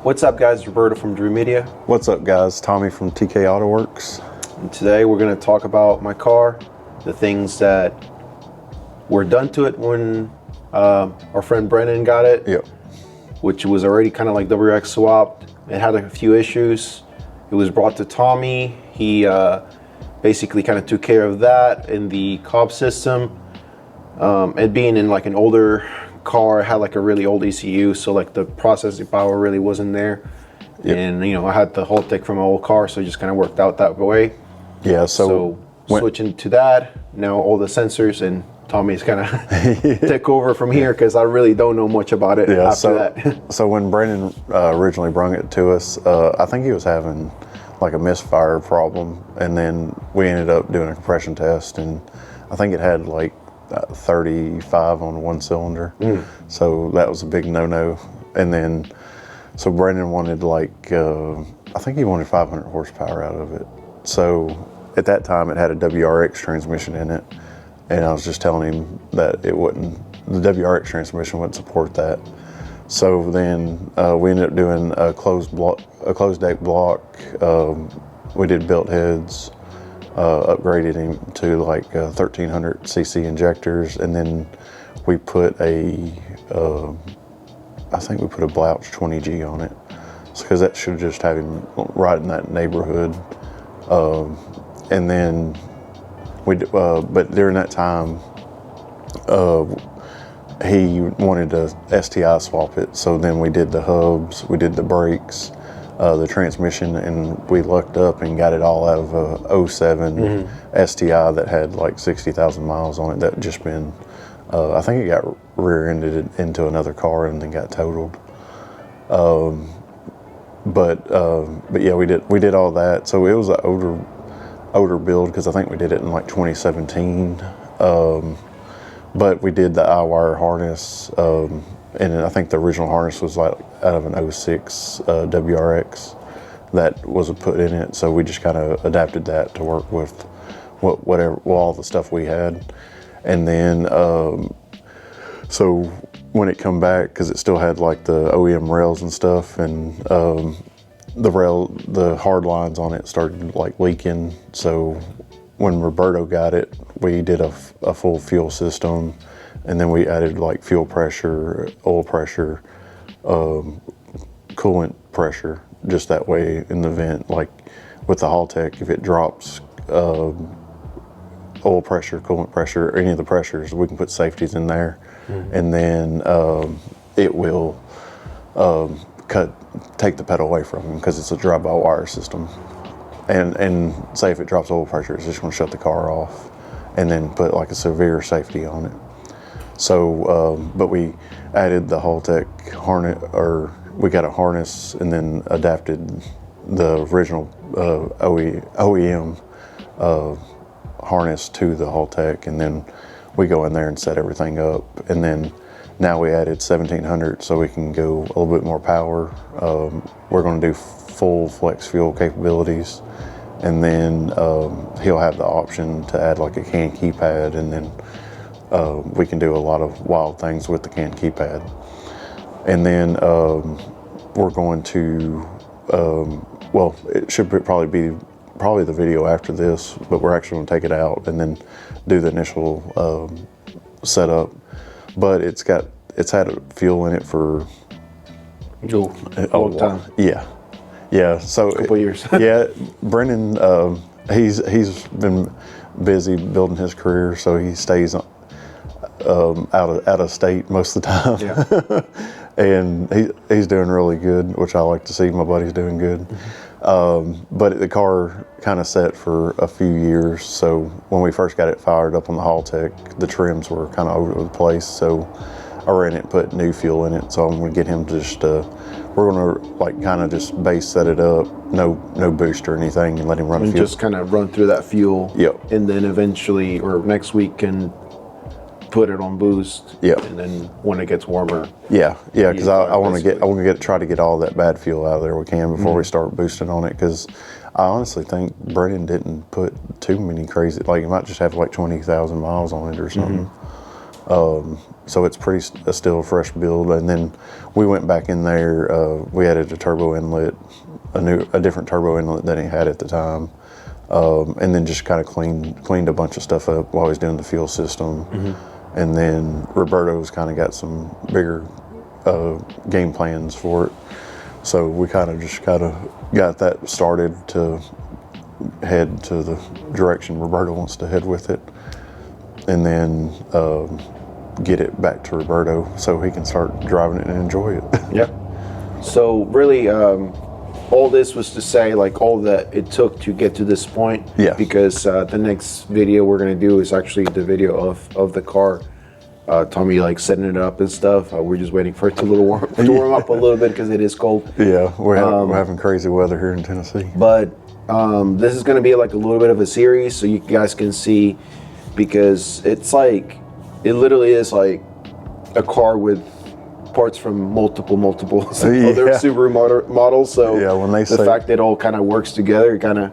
What's up, guys? Roberto from Drew Media. What's up, guys? Tommy from TK Auto Works. And today we're going to talk about my car, the things that were done to it when our friend Brennan got it, Yep. which was already kind of like WRX swapped. It had a few issues. It was brought to Tommy. He basically kind of took care of that in the COB system. It being in like an older car, it had like a really old ECU, so like the processing power really wasn't there. Yep. And you know, I had the whole tech from my old car, so it just kind of worked out that way. Yeah, so switching to that, now all the sensors, and Tommy's kind of take over from here because I really don't know much about it after that. So when Brennan originally brung it to us, I think he was having like a misfire problem, and then we ended up doing a compression test, and I think it had like 35 on one cylinder. So that was a big no-no. And then so Brendan wanted like I think he wanted 500 horsepower out of it. So at that time it had a WRX transmission in it, and I was just telling him that the WRX transmission wouldn't support that. So then we ended up doing a closed deck block. We did built heads, upgraded him to like 1300 cc injectors, and then we put I think we put a Blouch 20G on it, because that should just have him right in that neighborhood. And then but during that time, he wanted to STI swap it. So then we did the hubs, we did the brakes, the transmission, and we lucked up and got it all out of a 07 STI that had like 60,000 miles on it. That just been, I think it got rear-ended into another car and then got totaled. But yeah, we did all that. So it was an older build, because I think we did it in like 2017. But we did the I-wire harness, and I think the original harness was like out of an 06 WRX that was put in it. So we just kind of adapted that to work with all the stuff we had. And then, so when it come back, because it still had like the OEM rails and stuff, and the hard lines on it started like leaking. So when Roberto got it, we did a full fuel system, and then we added like fuel pressure, oil pressure, coolant pressure, just that way in the vent. Like with the Haltech, if it drops oil pressure, coolant pressure, any of the pressures, we can put safeties in there, and then it will take the pedal away from them, because it's a drive-by-wire system. And say if it drops oil pressure, it's just going to shut the car off, and then put like a severe safety on it. So, but we added the Haltech harness, or we got a harness, and then adapted the original OEM harness to the Haltech, and then we go in there and set everything up. And then now we added 1700, so we can go a little bit more power. We're going to do full flex fuel capabilities, and then he'll have the option to add like a CAN keypad, and then we can do a lot of wild things with the CAN keypad. And then we're going to, well, it should probably the video after this, but we're actually going to take it out and then do the initial setup. But it's had fuel in it for a long time. Yeah. So a couple years. Yeah, Brennan, he's been busy building his career, so he stays out of state most of the time. Yeah. And he's doing really good, which I like to see. My buddy's doing good. But the car kind of sat for a few years. So when we first got it fired up on the Haltech, the trims were kind of all over the place. So I ran it and put new fuel in it. So I'm going to get him to just, we're going to like kind of just base set it up, no boost or anything, and let him run and fuel. Just kind of run through that fuel. Yep. And then eventually, or next week, can put it on boost. Yep. And then when it gets warmer. Yeah, because I want to try to get all that bad fuel out of there we can before we start boosting on it. Because I honestly think Brennan didn't put too many crazy, like you might just have like 20,000 miles on it or something. So it's still a fresh build. And then we went back in there. We added a turbo inlet, a different turbo inlet than he had at the time, and then just kind of cleaned a bunch of stuff up while he's doing the fuel system. And then Roberto's kind of got some bigger game plans for it. So we kind of got that started to head to the direction Roberto wants to head with it, and then get it back to Roberto so he can start driving it and enjoy it. Yeah. So really, all this was to say, like, all that it took to get to this point. Yeah. Because the next video we're gonna do is actually the video of the car. Tommy, like, setting it up and stuff. We're just waiting for it to warm up a little bit because it is cold. Yeah, we're having crazy weather here in Tennessee. But this is gonna be like a little bit of a series, so you guys can see, because it's like, it literally is like a car with parts from multiple other Subaru models. So yeah, when they the fact that it all kind of works together, it kind of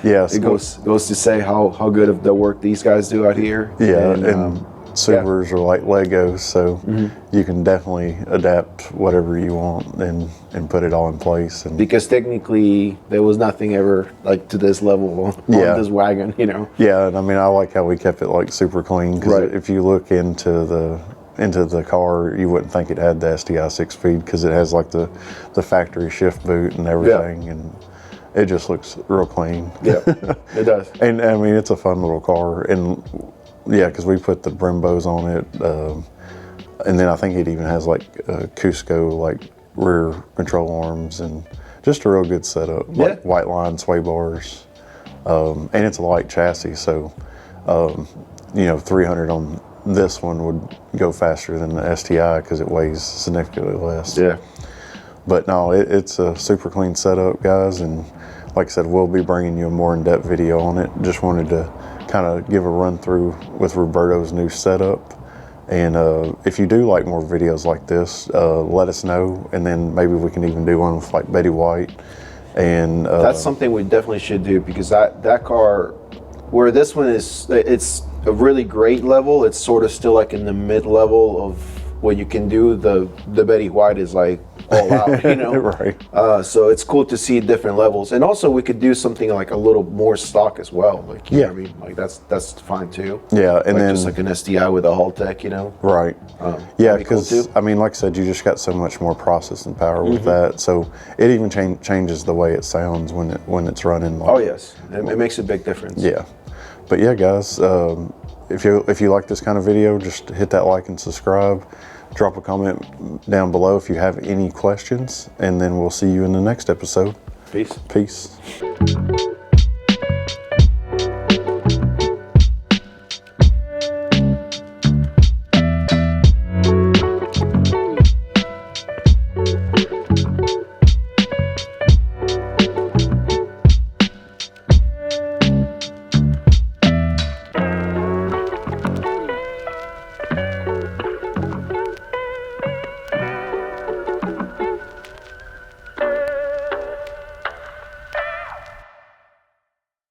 it goes to say how good of the work these guys do out here. Yeah, and Subarus are like Legos, so you can definitely adapt whatever you want and put it all in place. And because technically there was nothing ever like to this level on this wagon, you know. Yeah, and I mean, I like how we kept it like super clean, because if you look into the car, you wouldn't think it had the STI 6-speed, because it has like the factory shift boot and everything, and it just looks real clean. Yeah, it does. And I mean, it's a fun little car, and yeah, because we put the Brembos on it, and then I think it even has like Cusco like rear control arms, and just a real good setup. Like white line sway bars, and it's a light chassis, so 300 on this one would go faster than the STI because it weighs significantly less. Yeah. But no, it's a super clean setup, guys, and like I said, we'll be bringing you a more in-depth video on it. Just wanted to kind of give a run through with Roberto's new setup. And if you do like more videos like this, let us know, and then maybe we can even do one with like Betty White. And that's something we definitely should do, because that car, where this one is, it's a really great level, it's sort of still like in the mid-level of what you can do. The Betty White is like all out, you know. Right. So it's cool to see different levels, and also we could do something like a little more stock as well. Like, you know what I mean, like that's fine too. Yeah, and like then just like an STI with a Haltech, you know. Right. Yeah, because I mean, like I said, you just got so much more processing power with that. So it even changes the way it sounds when it's running. Like, oh yes, it makes a big difference. Yeah. But yeah, guys, if you like this kind of video, just hit that like and subscribe. Drop a comment down below if you have any questions, and then we'll see you in the next episode. Peace. Peace.